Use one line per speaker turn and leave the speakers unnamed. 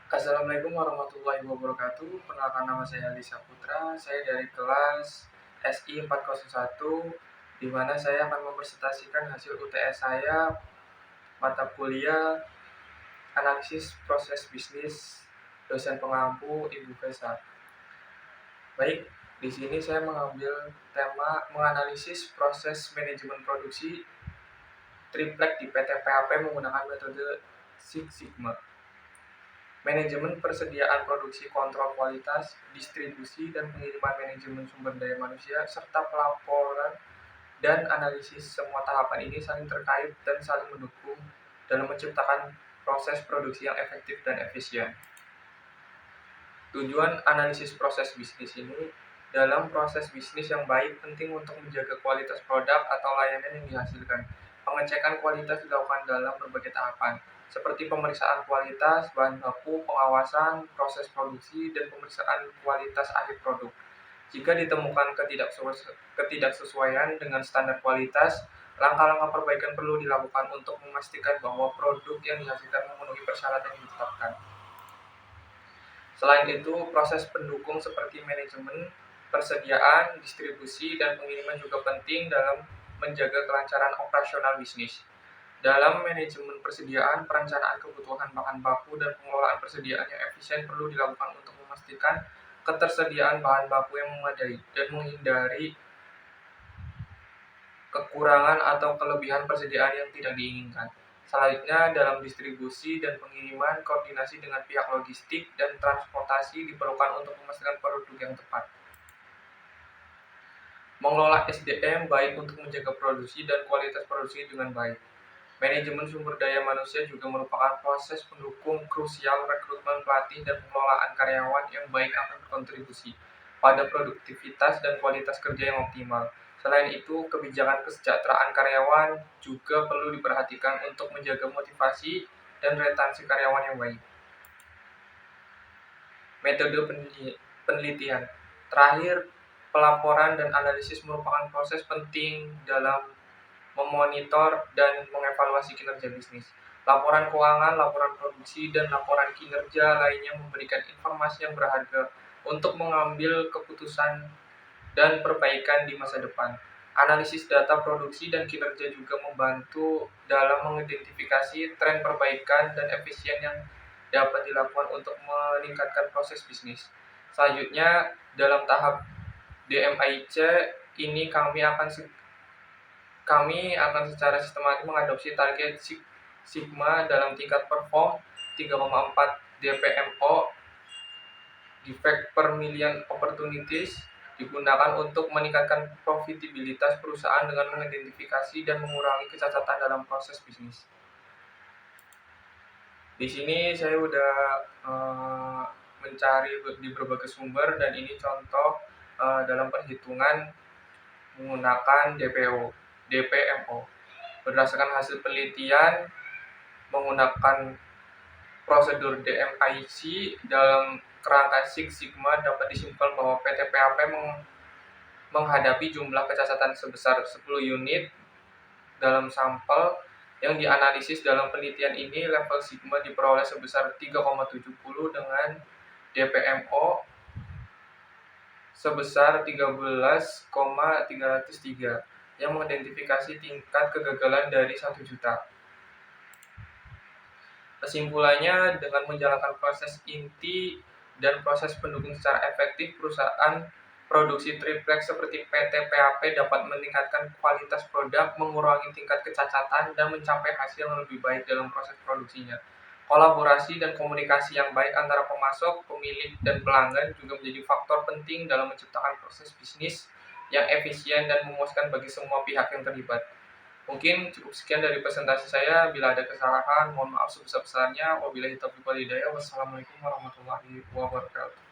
Assalamualaikum warahmatullahi wabarakatuh. Perkenalkan, nama saya Ali Saputra. Saya dari kelas SI 401, di mana saya akan mempresentasikan hasil UTS saya mata kuliah analisis proses bisnis dosen pengampu Ibu Fesa. Baik, di sini saya mengambil tema menganalisis proses manajemen produksi triplek di PT PAP menggunakan metode Six Sigma. Manajemen persediaan produksi, kontrol kualitas, distribusi, dan pengiriman, manajemen sumber daya manusia, serta pelaporan dan analisis. Semua tahapan ini saling terkait dan saling mendukung dalam menciptakan proses produksi yang efektif dan efisien. Tujuan analisis proses bisnis ini: dalam proses bisnis yang baik, penting untuk menjaga kualitas produk atau layanan yang dihasilkan. Pengecekan kualitas dilakukan dalam berbagai tahapan, seperti pemeriksaan kualitas bahan baku, pengawasan proses produksi, dan pemeriksaan kualitas akhir produk. Jika ditemukan ketidaksesuaian dengan standar kualitas, langkah-langkah perbaikan perlu dilakukan untuk memastikan bahwa produk yang dihasilkan memenuhi persyaratan yang ditetapkan. Selain itu, proses pendukung seperti manajemen persediaan, distribusi, dan pengiriman juga penting dalam menjaga kelancaran operasional bisnis. Dalam manajemen persediaan, perencanaan kebutuhan bahan baku dan pengelolaan persediaan yang efisien perlu dilakukan untuk memastikan ketersediaan bahan baku yang memadai dan menghindari kekurangan atau kelebihan persediaan yang tidak diinginkan. Selanjutnya, dalam distribusi dan pengiriman, koordinasi dengan pihak logistik dan transportasi diperlukan untuk memastikan produk yang tepat. Mengelola SDM baik untuk menjaga produksi dan kualitas produksi dengan baik. Manajemen sumber daya manusia juga merupakan proses pendukung krusial. Rekrutmen, pelatih, dan pengelolaan karyawan yang baik akan berkontribusi pada produktivitas dan kualitas kerja yang optimal. Selain itu, kebijakan kesejahteraan karyawan juga perlu diperhatikan untuk menjaga motivasi dan retensi karyawan yang baik. Metode penelitian. Terakhir, pelaporan dan analisis merupakan proses penting dalam memonitor dan mengevaluasi kinerja bisnis. Laporan keuangan, laporan produksi, dan laporan kinerja lainnya memberikan informasi yang berharga untuk mengambil keputusan dan perbaikan di masa depan. Analisis data produksi dan kinerja juga membantu dalam mengidentifikasi tren perbaikan dan efisien yang dapat dilakukan untuk meningkatkan proses bisnis. Selanjutnya, dalam tahap DMIC ini kami akan secara sistematis mengadopsi target Six Sigma dalam tingkat perform 3,4 DPMO (Defect per Million Opportunities) digunakan untuk meningkatkan profitabilitas perusahaan dengan mengidentifikasi dan mengurangi kecacatan dalam proses bisnis. Di sini saya udah mencari di berbagai sumber, dan ini contoh dalam perhitungan menggunakan DPMO. Berdasarkan hasil penelitian menggunakan prosedur DMIC dalam kerangka Six Sigma, dapat disimpulkan bahwa PT PAP menghadapi jumlah kecacatan sebesar 10 unit dalam sampel yang dianalisis. Dalam penelitian ini, level Sigma diperoleh sebesar 3,70 dengan DPMO sebesar 13,303 yang mengidentifikasi tingkat kegagalan dari 1 juta. Kesimpulannya, dengan menjalankan proses inti dan proses pendukung secara efektif, perusahaan produksi triplek seperti PT PAP dapat meningkatkan kualitas produk, mengurangi tingkat kecacatan, dan mencapai hasil yang lebih baik dalam proses produksinya. Kolaborasi dan komunikasi yang baik antara pemasok, pemilik, dan pelanggan juga menjadi faktor penting dalam menciptakan proses bisnis yang efisien dan memuaskan bagi semua pihak yang terlibat. Mungkin cukup sekian dari presentasi saya. Bila ada kesalahan, mohon maaf sebesar-besarnya. Wabillahi taufiq wal hidayah. Wassalamualaikum warahmatullahi wabarakatuh.